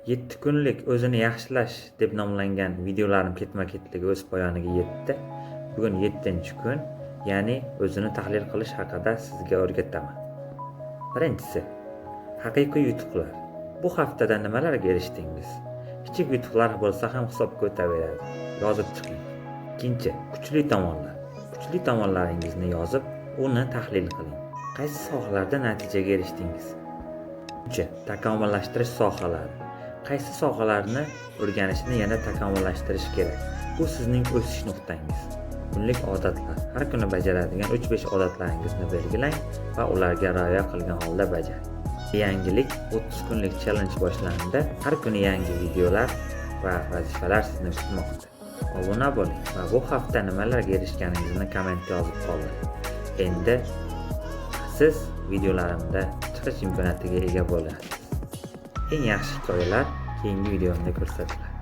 7 kunlik o'zini yaxshilash deb nomlangan videolarim ketma-ketligi o'z poyoniga yetdi. Bugun 7-kun, ya'ni o'zini tahlil qilish haqida sizga o'rgataman. Birinchisi, haqiqiy yutuqlar. Bu haftada nimalarga erishdingiz? Kichik yutuqlar bo'lsa ham hisobga o'taveradi. Yozib chiqing. Ikkinchi, kuchli tomonlar. Kuchli tomonlaringizni yozib, uni tahlil qiling. Qaysi sohalarda natijaga erishdingiz? 3. Takomillashtirish sohalari. Qaysi sohalarni o'rganishni yana takomillashtirish kerak? Bu sizning o'sish nuqtangiz. Kunlik odatlar. Har kuni bajaradigan 3-5 odatlaringizni belgilang va ularga rioya qilgan holda bajaring. Yangilik 30 kunlik challenge boshlandi. Har kuni yangi videolar va vazifalar sizni kutmoqda. Obuna bo'ling va bu hafta nimalarga erishganingizni kommentga yozib qoldiring. Endi siz videolarimda chiqish imkoniyatiga ega bo'lasiz. Eng yaxshi hikoyalar keyingi videomda ko'rsatiladi.